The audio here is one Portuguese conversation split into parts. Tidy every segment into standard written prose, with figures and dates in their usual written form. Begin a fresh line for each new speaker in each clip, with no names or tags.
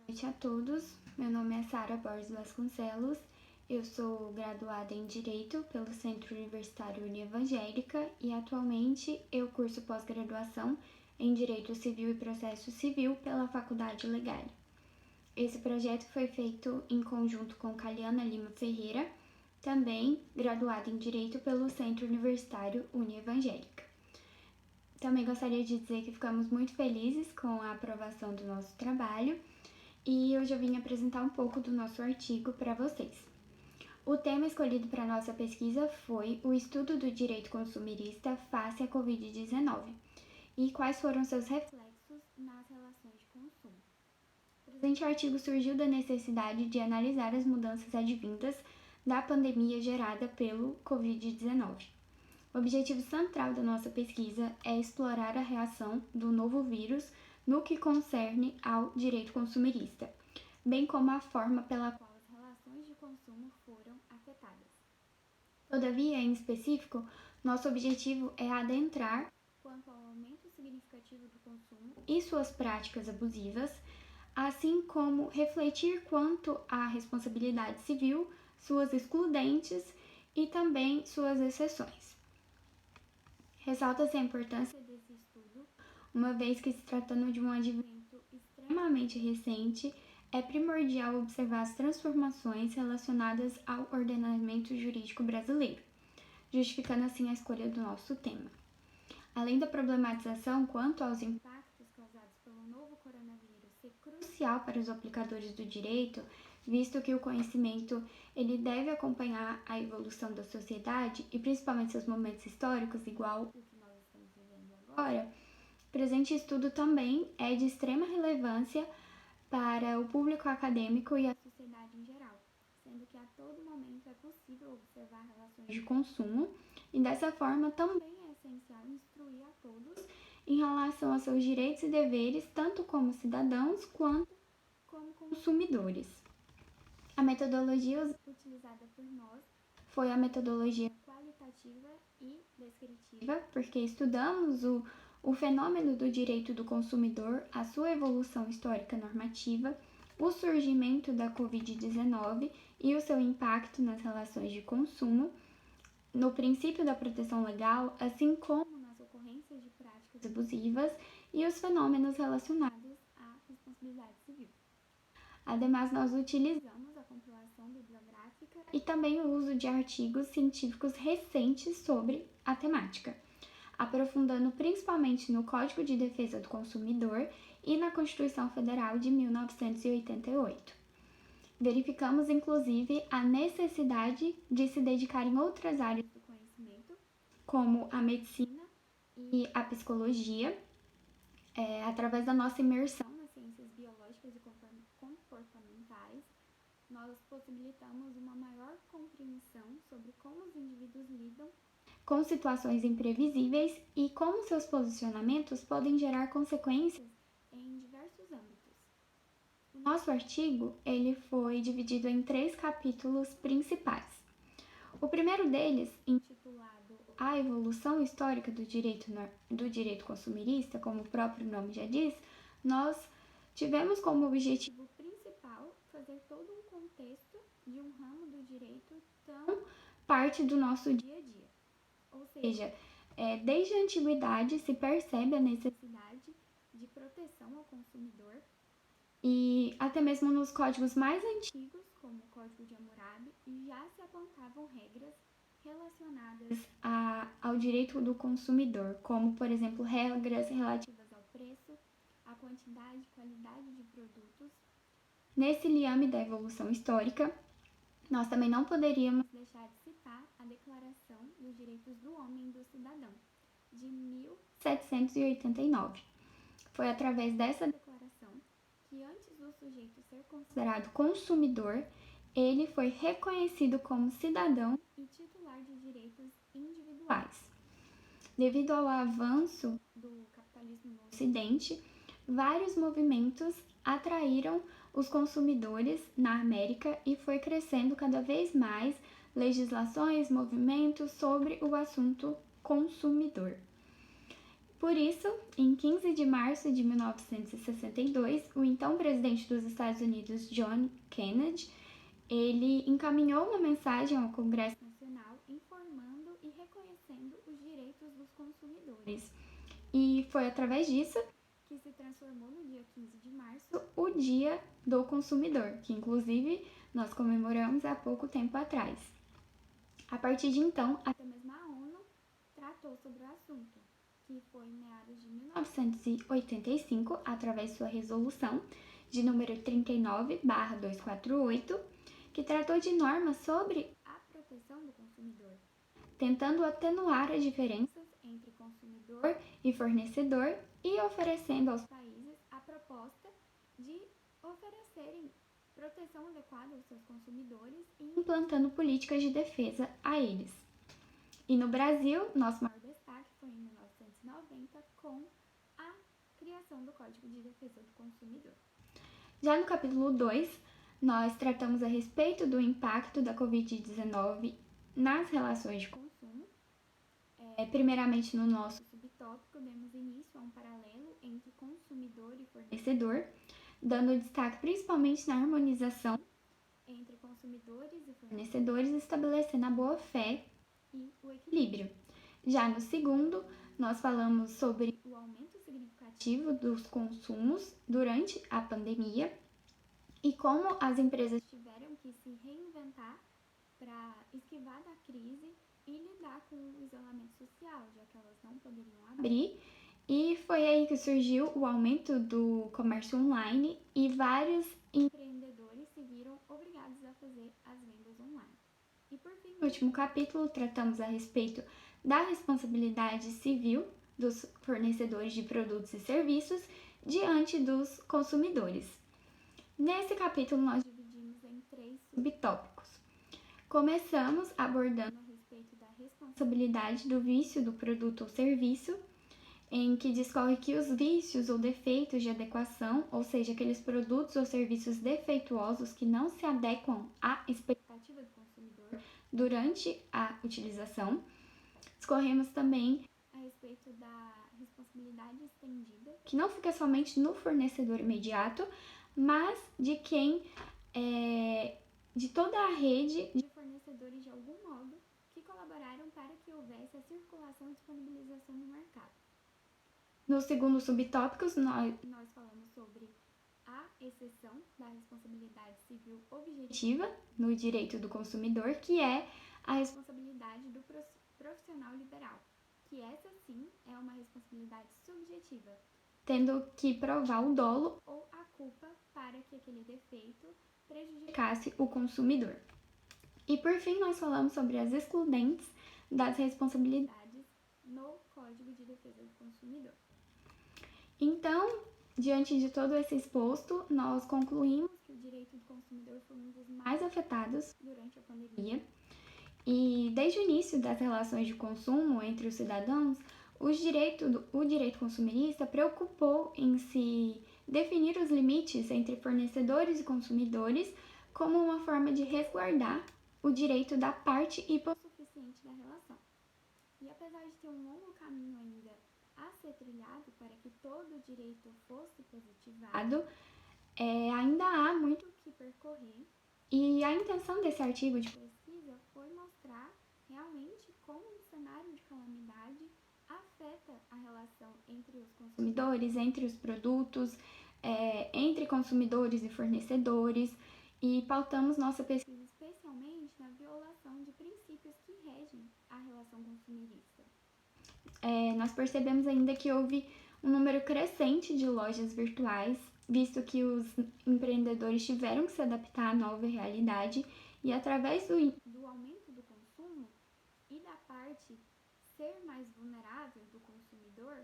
noite a todos. Meu nome é Sara Borges Vasconcelos. Eu sou graduada em Direito pelo Centro Universitário Unievangélica e atualmente eu curso pós-graduação em Direito Civil e Processo Civil pela Faculdade Legal. Esse projeto foi feito em conjunto com Caliana Lima Ferreira, também graduada em Direito pelo Centro Universitário Unievangélica. Também gostaria de dizer que ficamos muito felizes com a aprovação do nosso trabalho e hoje eu vim apresentar um pouco do nosso artigo para vocês. O tema escolhido para nossa pesquisa foi o estudo do direito consumerista face à Covid-19 e quais foram seus reflexos nas relações de consumo. O presente artigo surgiu da necessidade de analisar as mudanças advindas da pandemia gerada pelo Covid-19. O objetivo central da nossa pesquisa é explorar a reação do novo vírus no que concerne ao direito consumerista, bem como a forma pela qual as relações de consumo foram afetadas. Todavia, em específico, nosso objetivo é adentrar quanto ao aumento significativo do consumo e suas práticas abusivas, assim como refletir quanto à responsabilidade civil, suas excludentes e também suas exceções. Ressalta-se a importância desse estudo, uma vez que se tratando de um advento extremamente recente, é primordial observar as transformações relacionadas ao ordenamento jurídico brasileiro, justificando assim a escolha do nosso tema. Além da problematização quanto aos impactos causados pelo novo coronavírus ser crucial para os aplicadores do direito, visto que o conhecimento ele deve acompanhar a evolução da sociedade e principalmente seus momentos históricos, igual o que nós estamos vivendo agora, o presente estudo também é de extrema relevância para o público acadêmico e a sociedade em geral, sendo que a todo momento é possível observar relações de consumo e dessa forma também é essencial instruir a todos em relação aos seus direitos e deveres, tanto como cidadãos quanto como consumidores. A metodologia utilizada por nós foi a metodologia qualitativa e descritiva, porque estudamos o fenômeno do direito do consumidor, a sua evolução histórica normativa, o surgimento da Covid-19 e o seu impacto nas relações de consumo, no princípio da proteção legal, assim como nas ocorrências de práticas abusivas e os fenômenos relacionados à responsabilidade civil. Ademais, nós utilizamos a compilação bibliográfica e também o uso de artigos científicos recentes sobre a temática, aprofundando principalmente no Código de Defesa do Consumidor e na Constituição Federal de 1988. Verificamos, inclusive, a necessidade de se dedicar em outras áreas do conhecimento, como a medicina e a psicologia, através da nossa imersão nas ciências biológicas e comportamentais, nós possibilitamos uma maior compreensão sobre como os indivíduos lidam com situações imprevisíveis e como seus posicionamentos podem gerar consequências em diversos âmbitos. O nosso artigo ele foi dividido em 3 capítulos principais. O primeiro deles, intitulado A Evolução Histórica do Direito Consumerista, como o próprio nome já diz, nós tivemos como objetivo principal fazer todo um contexto de um ramo do direito tão parte do nosso dia a dia. Ou seja, desde a antiguidade se percebe a necessidade de proteção ao consumidor e até mesmo nos códigos mais antigos, como o Código de Hammurabi, já se apontavam regras relacionadas ao direito do consumidor, como, por exemplo, regras relativas ao preço, à quantidade e qualidade de produtos. Nesse liame da evolução histórica, nós também não poderíamos deixar de citar a Declaração dos Direitos do Homem e do Cidadão, de 1789. Foi através dessa declaração que, antes do sujeito ser considerado consumidor, ele foi reconhecido como cidadão e titular de direitos individuais. Devido ao avanço do capitalismo no Ocidente, vários movimentos atraíram os consumidores na América e foi crescendo cada vez mais legislações, movimentos sobre o assunto consumidor. Por isso, em 15 de março de 1962, o então presidente dos Estados Unidos, John Kennedy, ele encaminhou uma mensagem ao Congresso Nacional informando e reconhecendo os direitos dos consumidores. E foi através disso que se transformou no dia 15 de março o Dia do Consumidor, que inclusive nós comemoramos há pouco tempo atrás. A partir de então, até mesmo a ONU tratou sobre o assunto, que foi em meados de 1985, através de sua resolução de número 39/248, que tratou de normas sobre a proteção do consumidor, tentando atenuar as diferenças entre consumidor e fornecedor e oferecendo aos países a proposta de oferecerem proteção adequada aos seus consumidores e implantando políticas de defesa a eles. E no Brasil, nosso maior destaque foi em 1990 com a criação do Código de Defesa do Consumidor. Já no capítulo 2, nós tratamos a respeito do impacto da Covid-19 nas relações de consumo. Primeiramente, no nosso subtópico, demos início a um paralelo entre consumidor e fornecedor, dando destaque principalmente na harmonização entre consumidores e fornecedores, estabelecendo a boa-fé e o equilíbrio. Já no segundo, nós falamos sobre o aumento significativo dos consumos durante a pandemia e como as empresas tiveram que se reinventar para esquivar da crise e lidar com o isolamento social, já que elas não poderiam abrir. E foi aí que surgiu o aumento do comércio online e vários empreendedores se viram obrigados a fazer as vendas online. E por fim, no último capítulo, tratamos a respeito da responsabilidade civil dos fornecedores de produtos e serviços diante dos consumidores. Nesse capítulo, nós dividimos em 3 subtópicos. Começamos abordando a respeito da responsabilidade do vício do produto ou serviço, em que discorre que os vícios ou defeitos de adequação, ou seja, aqueles produtos ou serviços defeituosos que não se adequam à expectativa do consumidor durante a utilização. Discorremos também a respeito da responsabilidade estendida, que não fica somente no fornecedor imediato, mas de quem de toda a rede de fornecedores de algum modo que colaboraram para que houvesse a circulação e disponibilização no mercado. No segundo subtópico, nós falamos sobre a exceção da responsabilidade civil objetiva no direito do consumidor, que é a responsabilidade do profissional liberal, que essa sim é uma responsabilidade subjetiva, tendo que provar o dolo ou a culpa para que aquele defeito prejudicasse o consumidor. E por fim, nós falamos sobre as excludentes das responsabilidades no Código de Defesa do Consumidor. Então, diante de todo esse exposto, nós concluímos que o direito do consumidor foi um dos mais afetados durante a pandemia. E desde o início das relações de consumo entre os cidadãos, o direito consumerista preocupou em se definir os limites entre fornecedores e consumidores como uma forma de resguardar o direito da parte hipossuficiente da relação. E apesar de ter um longo caminho ainda a ser trilhado para que todo o direito fosse positivado, ainda há muito o que percorrer. E a intenção desse artigo de pesquisa foi mostrar realmente como um cenário de calamidade afeta a relação entre os consumidores, entre os produtos, entre consumidores e fornecedores, e pautamos nossa pesquisa especialmente na violação de princípios que regem a relação consumerista. Nós percebemos ainda que houve um número crescente de lojas virtuais, visto que os empreendedores tiveram que se adaptar à nova realidade e através do aumento do consumo e da parte ser mais vulnerável do consumidor,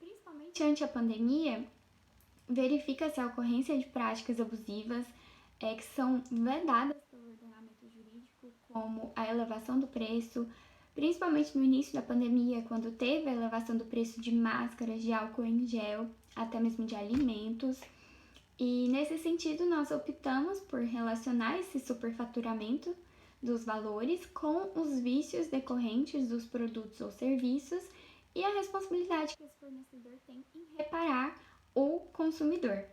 principalmente ante a pandemia, verifica-se a ocorrência de práticas abusivas que são vedadas pelo ordenamento jurídico, como a elevação do preço, principalmente no início da pandemia, quando teve a elevação do preço de máscaras, de álcool em gel, até mesmo de alimentos. E nesse sentido, nós optamos por relacionar esse superfaturamento dos valores com os vícios decorrentes dos produtos ou serviços e a responsabilidade que esse fornecedor tem em reparar o consumidor.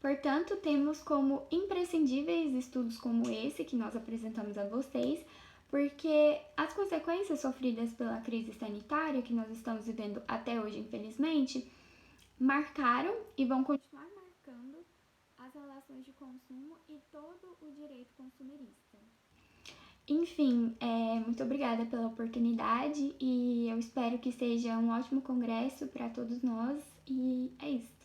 Portanto, temos como imprescindíveis estudos como esse que nós apresentamos a vocês, porque as consequências sofridas pela crise sanitária que nós estamos vivendo até hoje, infelizmente, marcaram e vão continuar marcando as relações de consumo e todo o direito consumerista. Enfim, muito obrigada pela oportunidade e eu espero que seja um ótimo congresso para todos nós e é isso.